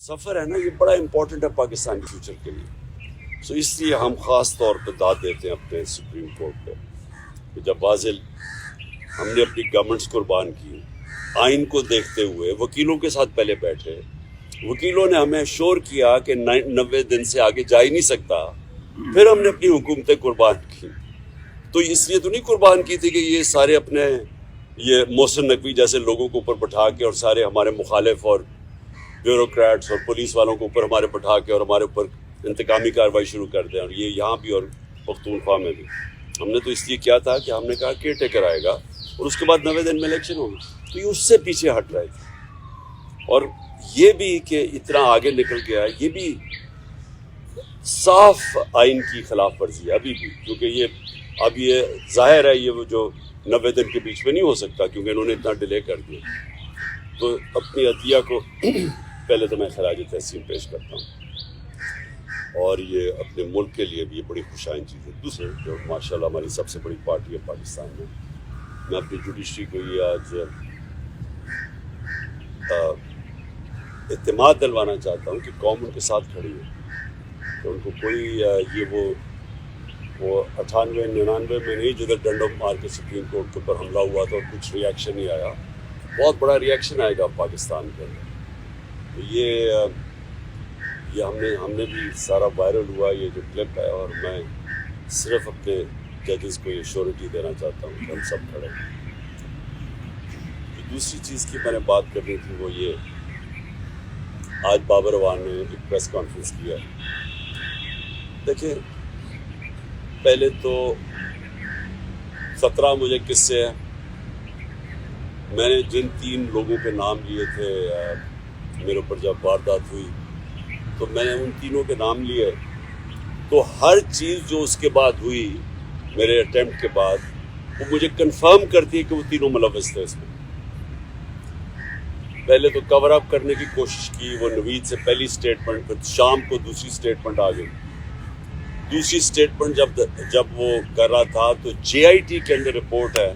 سفر ہے نا یہ بڑا امپورٹنٹ ہے پاکستان کے فیوچر کے لیے. سو اس لیے ہم خاص طور پہ داد دیتے ہیں اپنے سپریم کورٹ پہ کہ جب واضح ہم نے اپنی گورنمنٹس قربان کی آئین کو دیکھتے ہوئے وکیلوں کے ساتھ پہلے بیٹھے. وکیلوں نے ہمیں شور کیا کہ 90 دن سے آگے جا ہی نہیں سکتا. پھر ہم نے اپنی حکومتیں قربان کی. تو اس لیے تو نہیں قربان کی تھی کہ یہ سارے اپنے یہ محسن نقوی جیسے لوگوں کو اوپر بٹھا کے اور سارے ہمارے مخالف اور بیوروکریٹس اور پولیس والوں کو اوپر ہمارے بٹھا کے اور ہمارے اوپر انتقامی کارروائی شروع کر دیں. اور یہ یہاں بھی اور پختونخوا میں بھی ہم نے تو اس لیے کیا تھا کہ ہم نے کہا کیئر ٹیکر آئے گا اور اس کے بعد 90 دن میں الیکشن ہوگی. تو یہ اس سے پیچھے ہٹ رہے تھے. اور یہ بھی کہ اتنا آگے نکل گیا یہ بھی صاف آئین کی خلاف ورزی ہے ابھی بھی, کیونکہ یہ ظاہر ہے یہ وہ جو 90 دن کے بیچ میں نہیں ہو سکتا کیونکہ انہوں نے اتنا ڈیلے کر دیا. تو اپنی عدلیہ کو پہلے تو میں خراج تحسین پیش کرتا ہوں اور یہ اپنے ملک کے لیے بھی یہ بڑی خوشائن چیز ہے. دوسرے جو ماشاءاللہ ہماری سب سے بڑی پارٹی ہے پاکستان میں اپنی جوڈیشری کو یہ آج اعتماد دلوانا چاہتا ہوں کہ قوم ان کے ساتھ کھڑی ہے. تو ان کو کوئی یہ وہ 98-99 میں نہیں جدھر ڈنڈوں مار کے سپریم کورٹ کے اوپر حملہ ہوا تھا اور کچھ ریئیکشن نہیں آیا. بہت بڑا ریئیکشن آئے گا پاکستان کے اندر. تو یہ ہم نے بھی سارا وائرل ہوا یہ جو کلپ ہے, اور میں صرف اپنے ججز کو یہ شیورٹی دینا چاہتا ہوں کہ ہم سب کھڑے ہیں. دوسری چیز کی میں نے بات کرنی تھی وہ یہ, آج بابر اعوان نے ایک پریس کانفرنس کیا. دیکھیں پہلے تو 17 مجھے قصے ہیں. میں نے جن 3 لوگوں کے نام لیے تھے میرے اوپر جب واردات ہوئی تو میں نے ان تینوں کے نام لیے. تو ہر چیز جو اس کے بعد ہوئی میرے اٹیمپٹ کے بعد وہ مجھے کنفرم کرتی ہے کہ وہ تینوں ملوث تھے اس میں. پہلے تو کور اپ کرنے کی کوشش کی, وہ نوید سے پہلی سٹیٹمنٹ, پھر شام کو دوسری سٹیٹمنٹ آ گئی. دوسری سٹیٹمنٹ جب وہ کر رہا تھا تو JIT کے اندر رپورٹ ہے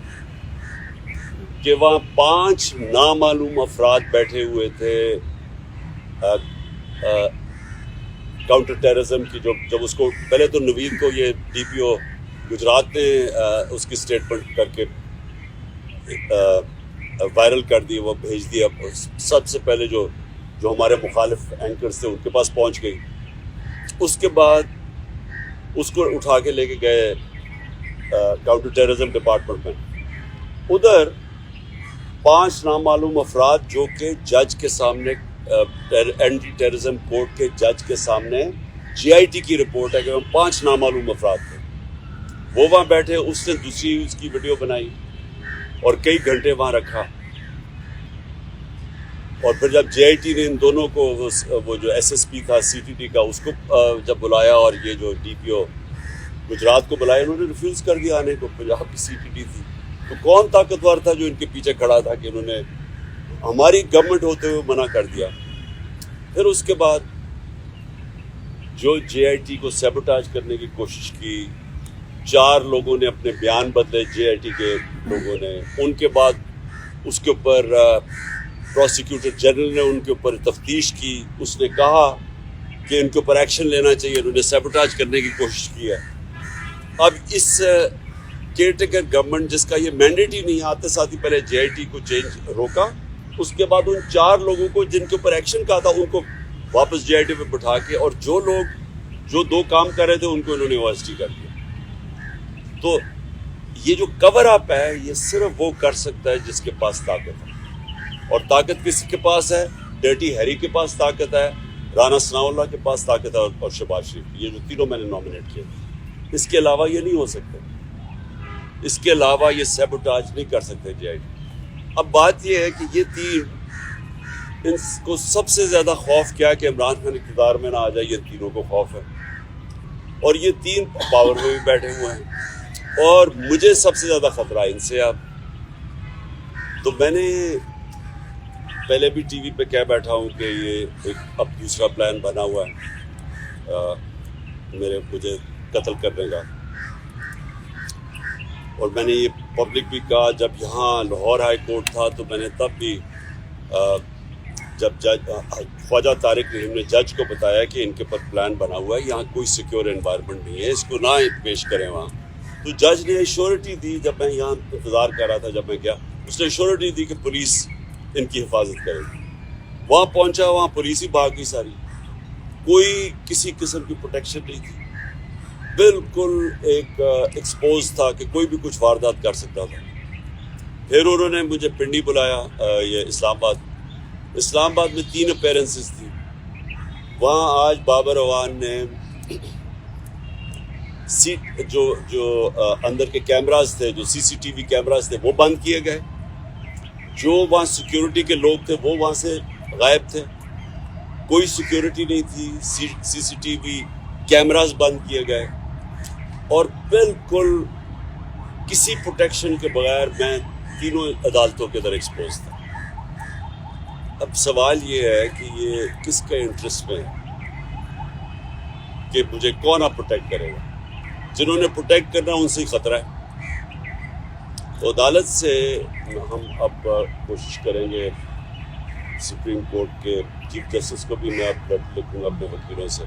کہ وہاں 5 نامعلوم افراد بیٹھے ہوئے تھے کاؤنٹر ٹیررزم کی. جب اس کو پہلے تو نوید کو یہ DPO گجرات نے اس کی سٹیٹمنٹ کر کے وائرل کر دی, وہ بھیج دیا. سب سے پہلے جو ہمارے مخالف اینکرز تھے ان کے پاس پہنچ گئی. اس کے بعد اس کو اٹھا کے لے کے گئے کاؤنٹر ٹیررزم ڈپارٹمنٹ میں. ادھر 5 نامعلوم افراد جو کہ جج کے سامنے اینٹی ٹیررزم کورٹ کے جج کے سامنے JIT کی رپورٹ ہے کہ وہ 5 نامعلوم افراد تھے. وہ وہاں بیٹھے, اس نے دوسری اس کی ویڈیو بنائی اور کئی گھنٹے وہاں رکھا. اور پھر جب JIT نے ان دونوں کو وہ جو SSP تھا CTT کا اس کو جب بلایا اور یہ جو DPO گجرات کو بلایا, انہوں نے ریفیوز کر دیا آنے کو. پنجاب کی CTT تھی تو کون طاقتور تھا جو ان کے پیچھے کھڑا تھا کہ انہوں نے ہماری گورنمنٹ ہوتے ہوئے منع کر دیا. پھر اس کے بعد جو JIT کو سیبوٹاج کرنے کی کوشش کی, 4 لوگوں نے اپنے بیان بدلے JIT کے لوگوں نے. ان کے بعد اس کے اوپر پروسیکیوٹر جنرل نے ان کے اوپر تفتیش کی. اس نے کہا کہ ان کے اوپر ایکشن لینا چاہیے. انہوں نے سیبوٹاج کرنے کی کوشش کی ہے. اب اس کیئر ٹیکر گورنمنٹ جس کا یہ مینڈیٹ ہی نہیں آتے ساتھ ہی پہلے JIT کو چینج روکا. اس کے بعد ان 4 لوگوں کو جن کے اوپر ایکشن کہا تھا ان کو واپس JIT پہ بٹھا کے, اور جو لوگ جو 2 کام کر رہے تھے ان کو انہوں نے OST کر دیا. تو یہ جو کور اپ ہے یہ صرف وہ کر سکتا ہے جس کے پاس طاقت ہے. اور طاقت کس کے پاس ہے؟ ڈرٹی ہیری کے پاس طاقت ہے, رانا ثناء اللہ کے پاس طاقت ہے, اور شہباز شریف. یہ جو تینوں میں نے نامنیٹ کیے. اس کے علاوہ یہ نہیں ہو سکتے. اس کے علاوہ یہ سیبوٹاج نہیں کر سکتے JIT. اب بات یہ ہے کہ یہ 3 ان کو سب سے زیادہ خوف کیا کہ عمران خان اقتدار میں نہ آ جائے. یہ تینوں کو خوف ہے اور یہ 3 پاور میں بھی بیٹھے ہوئے ہیں. اور مجھے سب سے زیادہ خطرہ ان سے. تو میں نے پہلے بھی ٹی وی پہ کہہ بیٹھا ہوں کہ یہ ایک اب دوسرا پلان بنا ہوا ہے مجھے قتل کرنے کا. اور میں نے یہ پبلک بھی کہا, جب یہاں لاہور ہائی کورٹ تھا تو میں نے تب بھی جب خواجہ طارق رحیم نے جج کو بتایا کہ ان کے پر پلان بنا ہوا ہے, یہاں کوئی سیکیور انوائرمنٹ نہیں ہے, اس کو نہ پیش کریں وہاں, تو جج نے ایشورٹی دی. جب میں یہاں انتظار کر رہا تھا, جب میں گیا, اس نے ایشورٹی دی کہ پولیس ان کی حفاظت کرے گی. وہاں پہنچا, وہاں پولیس ہی بھاگ گئی ساری, کوئی کسی قسم کی پروٹیکشن نہیں تھی, بالکل ایک ایکسپوز تھا کہ کوئی بھی کچھ واردات کر سکتا تھا. پھر انہوں نے مجھے پنڈی بلایا, یہ اسلام آباد میں 3 اپیرنسز تھی. وہاں آج بابر اعوان نے جو اندر کے کیمراز تھے, جو سی سی ٹی وی کیمراز تھے, وہ بند کیے گئے. جو وہاں سیکیورٹی کے لوگ تھے وہ وہاں سے غائب تھے, کوئی سیکیورٹی نہیں تھی. سی سی ٹی وی کیمراز بند کیے گئے, اور بالکل کسی پروٹیکشن کے بغیر میں تینوں عدالتوں کے اندر ایکسپوز تھا. اب سوال یہ ہے کہ یہ کس کا انٹرسٹ میں ہے کہ مجھے کون آپ پروٹیکٹ کرے گا؟ جنہوں نے پروٹیکٹ کرنا ان سے ہی خطرہ ہے. تو عدالت سے ہم اب کوشش کریں گے, سپریم کورٹ کے چیف جسٹس کو بھی میں اب لکھوں گا اپنے وکیلوں سے,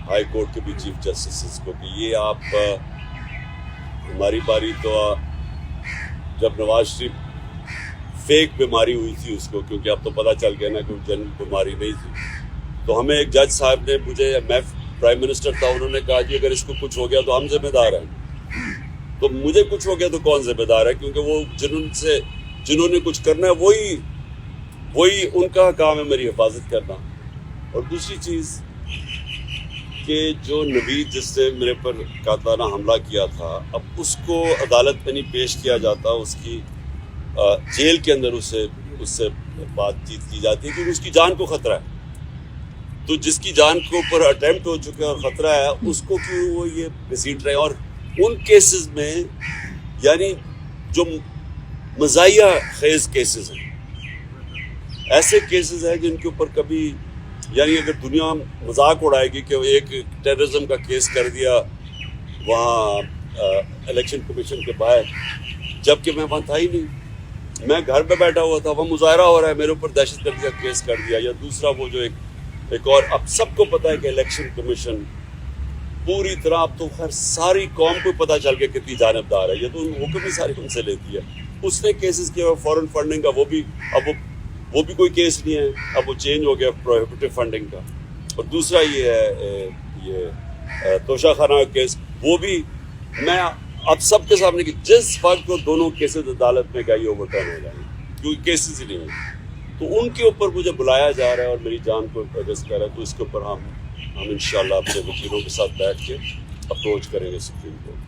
ہائی کورٹ کے بھی چیف جسٹس کو, کہ یہ آپ ہماری باری تو جب نواز شریف فیک بیماری ہوئی تھی اس کو, کیونکہ اب تو پتہ چل گیا نا کہ جنرل بیماری نہیں تھی, تو ہمیں ایک جج صاحب نے, میں پرائم منسٹر تھا, انہوں نے کہا کہ اگر اس کو کچھ ہو گیا تو ہم ذمہ دار ہیں. تو مجھے کچھ ہو گیا تو کون ذمہ دار ہے؟ کیونکہ وہ جنہوں نے کچھ کرنا ہے وہی ان کا کام ہے میری حفاظت کرنا. اور دوسری چیز کہ جو نوید جس نے میرے پر قاتلانہ حملہ کیا تھا, اب اس کو عدالت میں نہیں پیش کیا جاتا, اس کی جیل کے اندر اس سے بات چیت کی جاتی ہے کیونکہ اس کی جان کو خطرہ ہے. تو جس کی جان کے اوپر اٹیمپٹ ہو چکا ہے اور خطرہ ہے, اس کو کیوں وہ یہ گھسیٹ رہے ہیں. اور ان کیسز میں یعنی جو مزاحیہ خیز کیسز ہیں, ایسے کیسز ہیں جن کے اوپر کبھی یعنی اگر دنیا مذاق اڑائے گی کہ ایک ٹیررزم کا کیس کر دیا وہاں الیکشن کمیشن کے باہر, جبکہ میں وہاں تھا ہی نہیں, میں گھر پہ بیٹھا ہوا تھا, وہ مظاہرہ ہو رہا ہے, میرے اوپر دہشت گردی کا کیس کر دیا. یا دوسرا وہ جو ایک اور, اب سب کو پتہ ہے کہ الیکشن کمیشن پوری طرح, اب تو خیر ساری قوم کو پتہ چل گیا کتنی جانبدار ہے, یہ تو حکم ہی ساری ان سے لیتی ہے. اس نے کیسز کیا فورن فنڈنگ کا, وہ بھی کوئی کیس نہیں ہے, اب وہ چینج ہو گیا پروہیبٹیو فنڈنگ کا. اور دوسرا یہ ہے یہ توشہ خانہ کا کیس, وہ بھی میں اب سب کے سامنے کہ جس وقت وہ دونوں کیسز عدالت میں گئی اوور ٹرن ہو جائیں گے کیونکہ کیسز ہی نہیں ہیں, تو ان کے اوپر مجھے بلایا جا رہا ہے اور میری جان کو اگست کر رہا ہے. تو اس کے اوپر ہم انشاءاللہ اپنے وکیلوں کے ساتھ بیٹھ کے اپروچ کریں گے سپریم کورٹ.